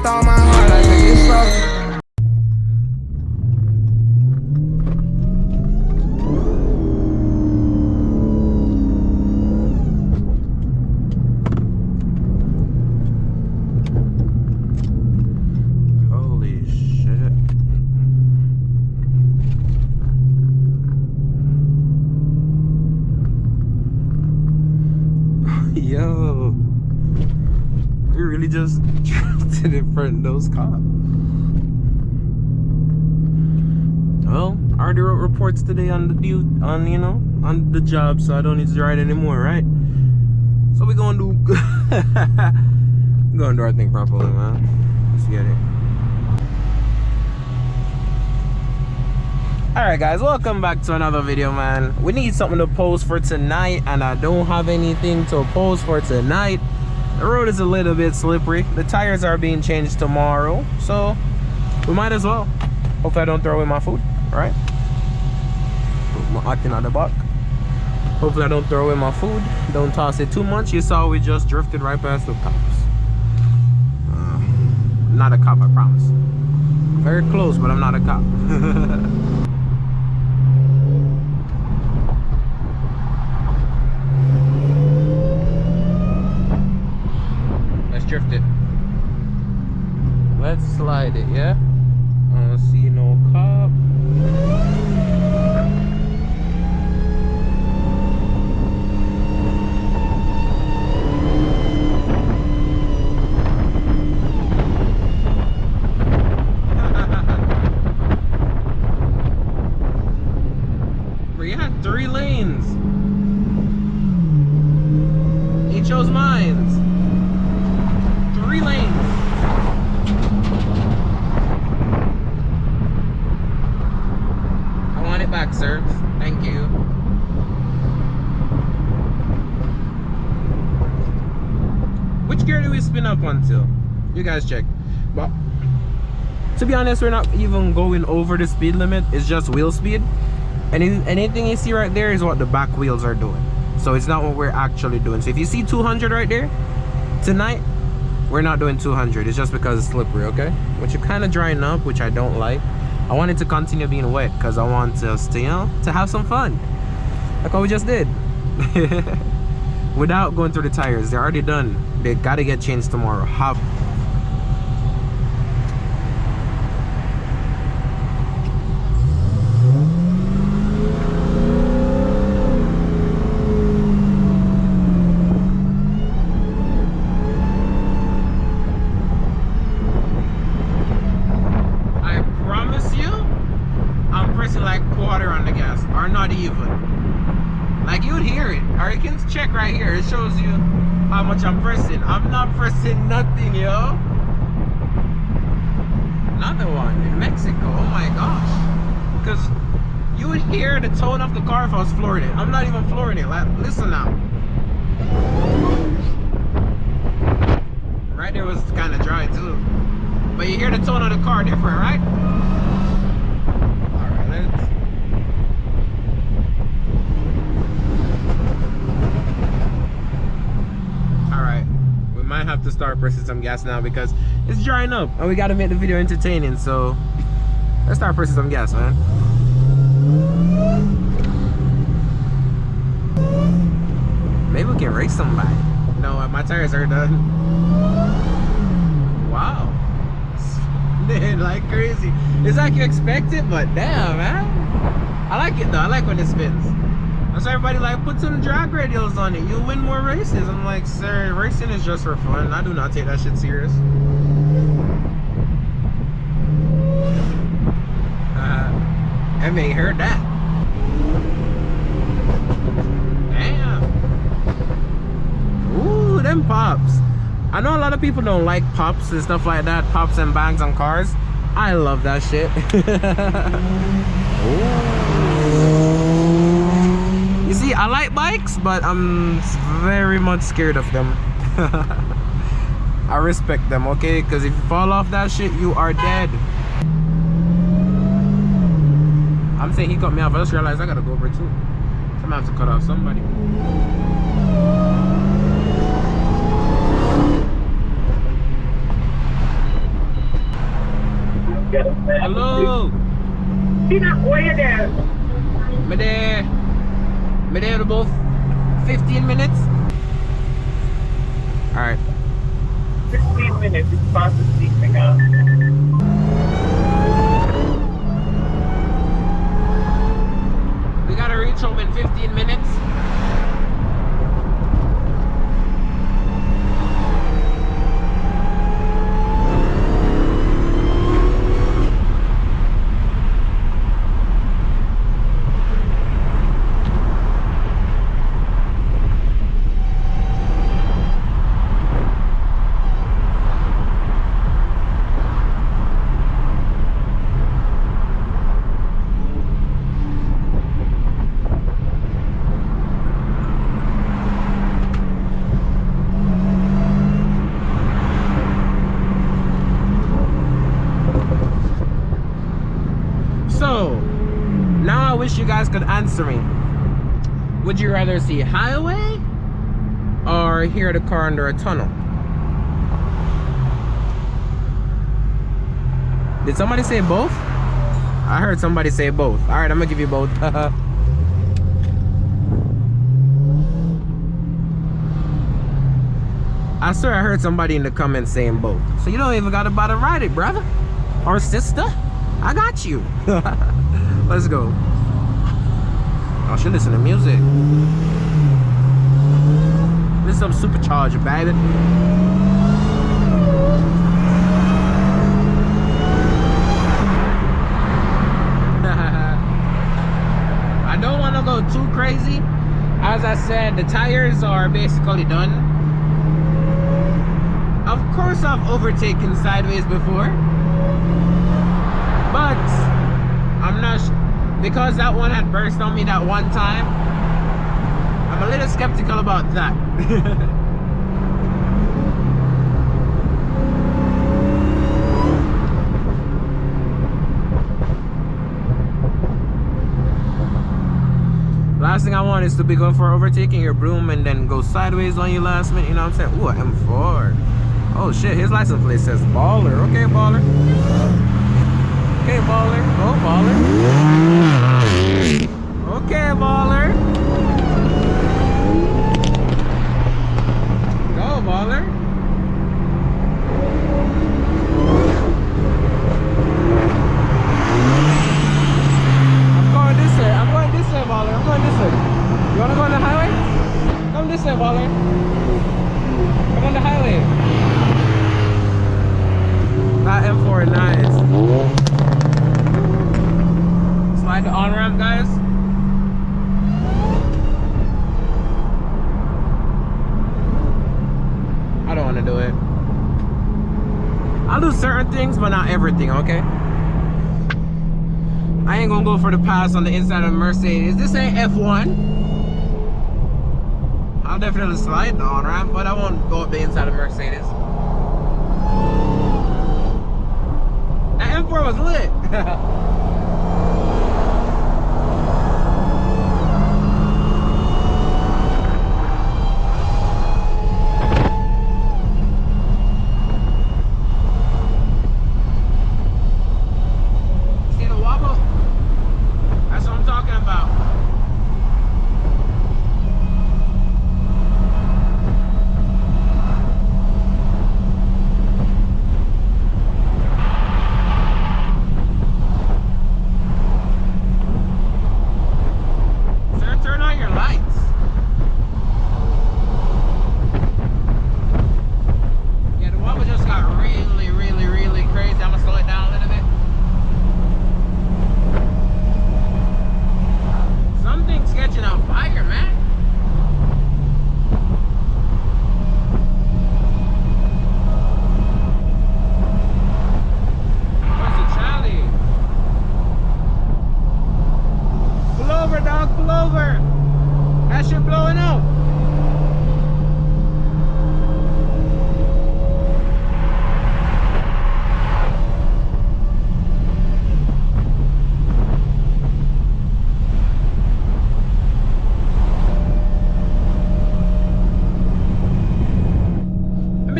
with all my heart, I think it's so. Yo, we really just drifted in front of those cops. Well, I already wrote reports today on the job, so I don't need to ride anymore, right? So we're gonna do we're gonna do our thing properly, man. Let's get it. Alright guys, welcome back to another video, man. We need something to post for tonight, and I don't have anything to post for tonight. The road is a little bit slippery. The tires are being changed tomorrow, so we might as well. Hopefully I don't throw away my food, alright? Put my acting on the back. Hopefully I don't throw away my food. Don't toss it too much. You saw we just drifted right past the cops. Not a cop, I promise. Very close, but I'm not a cop. Drift it. Let's slide it, yeah? I don't see no cop. We had 3 lanes. He chose mine. 3 lanes. I want it back, sir. Thank you. Which gear do we spin up until? You guys check. But to be honest, we're not even going over the speed limit. It's just wheel speed. And anything you see right there is what the back wheels are doing. So it's not what we're actually doing. So if you see 200 right there, tonight, we're not doing 200. It's just because it's slippery, okay? Which you're kind of drying up, which I don't like. I want it to continue being wet because I want us to, to have some fun. Like what we just did. Without going through the tires. They're already done. They gotta get changed tomorrow. Check right here, it shows you how much I'm pressing. I'm not pressing nothing, yo. Another one in Mexico. Oh my gosh. Because you would hear the tone of the car if I was flooring it. I'm not even flooring it. Like, listen now. Right there was kind of dry too. But you hear the tone of the car different, right? Alright, let's. Might have to start pressing some gas now because it's drying up and we got to make the video entertaining, so let's start pressing some gas, man. Maybe we can race somebody. No, my tires are done. Wow. Spinning like crazy. It's like you expect it, but damn, man, I like it though. I like when it spins. So everybody like, put some drag radials on it, you'll win more races. I'm like, sir, racing is just for fun. I do not take that shit serious. I may heard that. Damn. Ooh, them pops. I know a lot of people don't like pops and stuff like that, pops and bangs on cars. I love that shit. Ooh. You see, I like bikes, but I'm very much scared of them. I respect them, okay? Because if you fall off that shit, you are dead. I'm saying he cut me off. I just realized I gotta go over too. So I'm gonna have to cut off somebody. Hello. Where you there? Me there to both 15 minutes. Alright. 16 minutes. It's past the sleeping now. We gotta reach home in 15 minutes. So, now I wish you guys could answer me. Would you rather see highway or hear the car under a tunnel? Did somebody say both? I heard somebody say both. Alright, I'm gonna give you both. I swear I heard somebody in the comments saying both. So you don't even gotta bother write it, brother or sister. I got you. Let's go. Oh, she listen to music. This is some supercharger, baby. I don't want to go too crazy. As I said, the tires are basically done. Of course, I've overtaken sideways before. But I'm not because that one had burst on me that one time. I'm a little skeptical about that. Last thing I want is to be going for overtaking your broom and then go sideways on your last minute. You know what I'm saying? Ooh, M4. Oh shit, his license plate says baller. Okay, baller. Okay, baller. Go, baller. Okay, baller. Go, baller. I'm going this way. I'm going this way, baller. I'm going this way. You want to go on the highway? Come this way, baller. Come on the highway. That M4 is nice. Slide the on-ramp, guys. I don't want to do it. I'll do certain things, but not everything, okay? I ain't gonna go for the pass on the inside of a Mercedes. This ain't F1. I'll definitely slide the on-ramp, but I won't go up the inside of Mercedes. That M4 was lit.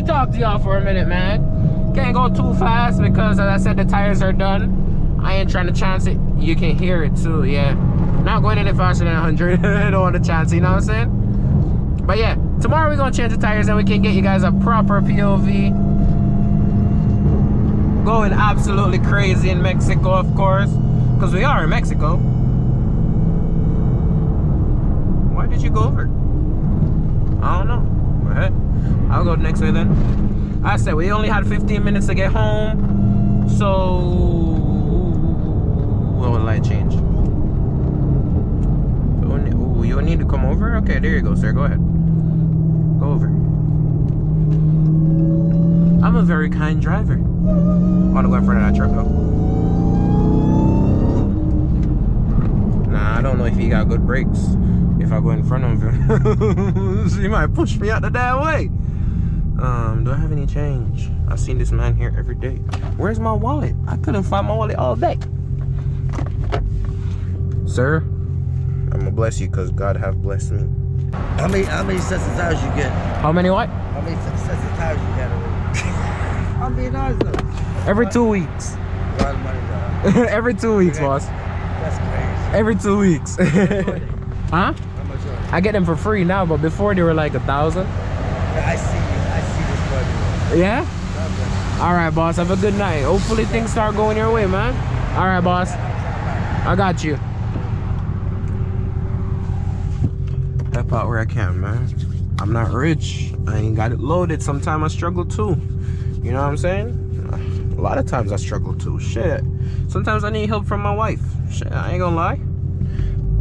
Talk to y'all for a minute, man. Can't go too fast because, as I said, the tires are done. I ain't trying to chance it. You can hear it too, yeah. Not going any faster than 100. I don't want to chance it, you know what I'm saying? But yeah, tomorrow we're gonna change the tires and we can get you guys a proper POV. Going absolutely crazy in Mexico, of course, because we are in Mexico. Why did you go over? I don't know. Alright, I'll go next way then. I said we only had 15 minutes to get home, so what will I change? Oh, you need to come over? Okay, there you go, sir. Go ahead. Go over. I'm a very kind driver. I want to go in front of that truck though. Nah, I don't know if he got good brakes. If I go in front of him, he might push me out the damn way. Do I have any change? I've seen this man here every day. Where's my wallet? I couldn't find my wallet all day. Sir, I'm gonna bless you because God have blessed me. How many sets of tires you get? How many what? How many sets of tires you get already? I'm being honest though. Every 2 weeks. A lot of money though. Every 2 weeks, boss. That's crazy. Every 2 weeks. Huh? How much are they? I get them for free now, but before they were like 1,000. Yeah, I see this money. Yeah? All right, boss. Have a good night. Hopefully things start going your way, man. All right, boss. I got you. Help out where I can, man. I'm not rich. I ain't got it loaded. Sometimes I struggle too. You know what I'm saying? A lot of times I struggle too. Shit. Sometimes I need help from my wife. Shit, I ain't gonna lie.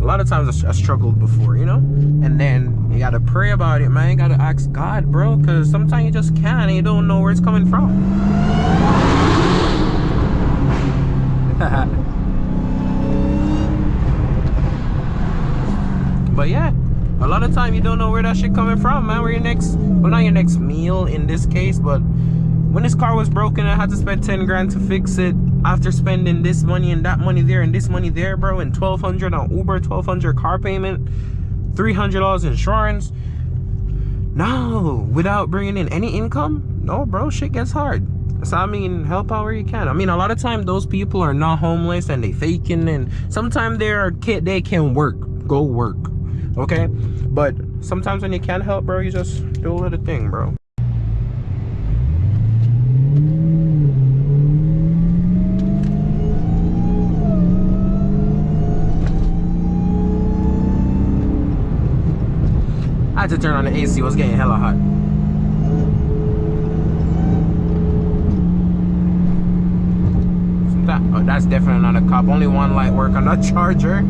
A lot of times I struggled before, you know? And then you gotta pray about it, man. You gotta ask God, bro, because sometimes you just can't and you don't know where it's coming from. But yeah, a lot of time you don't know where that shit coming from, man. Where your next, well, not your next meal in this case, but when this car was broken, I had to spend 10 grand to fix it. After spending this money and that money there and this money there, bro, and $1,200 on Uber, $1,200 car payment, $300 insurance. No, without bringing in any income, no, bro, shit gets hard. So I mean, help out where you can. I mean, a lot of time those people are not homeless and they faking, and sometimes they can work, go work, okay? But sometimes when you can't help, bro, you just do a little thing, bro. I had to turn on the AC, it was getting hella hot. Oh, that's definitely not a cop. Only one light work on that charger.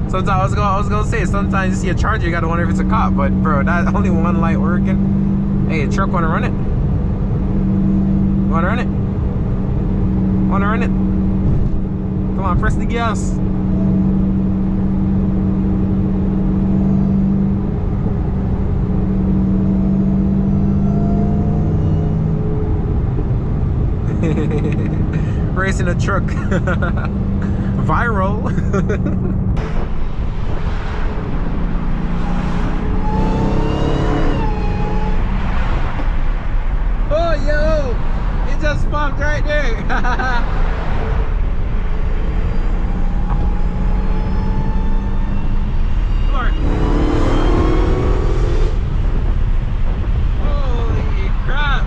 Sometimes I was gonna say, sometimes you see a charger, you gotta wonder if it's a cop. But bro, that only one light working. Hey, a truck wanna run it? Wanna run it? Wanna run it? Come on, press the gas. Racing a truck. Viral. Oh, yo, it just popped right there. Lord. Holy crap.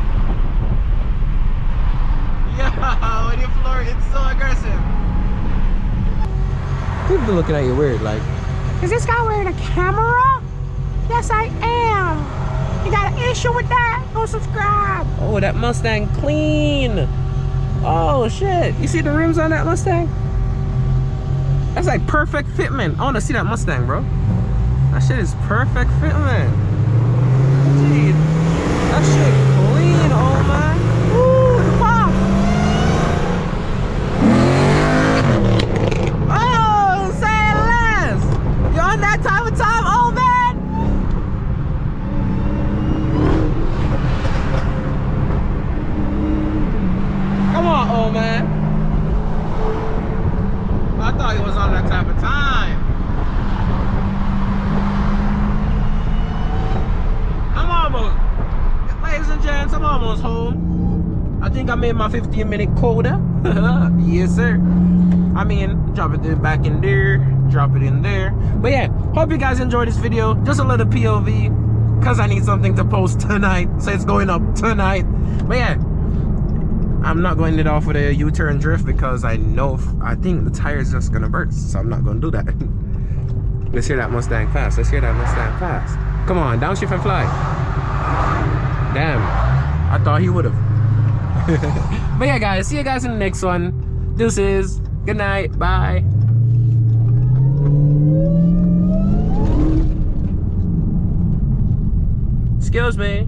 Yeah, when you floor, it's so aggressive. People looking at you weird, like, is this guy wearing a camera? Yes, I am. You got an issue with that? Go subscribe. Oh, that Mustang clean. Oh shit, you see the rims on that Mustang? That's like perfect fitment. I want to see that Mustang, bro. That shit is perfect fitment. Gee, that shit clean, oh man. Ooh, the pop. Oh, say less. You on that type of time, old man? Come on, old man. I thought he was on that type of time. I'm almost, ladies and gents, I'm almost home. I think I made my 15-minute quota. Yes, sir. I mean, drop it back in there, drop it in there. But yeah, hope you guys enjoyed this video. Just a little POV, because I need something to post tonight. So it's going up tonight. But yeah, I'm not going it off with a U-turn drift because I think the tire is just going to burst. So I'm not going to do that. Let's hear that Mustang fast. Let's hear that Mustang fast. Come on, downshift and fly. Damn, I thought he would have. But yeah, guys, see you guys in the next one. Deuces. Good night. Bye. Excuse me.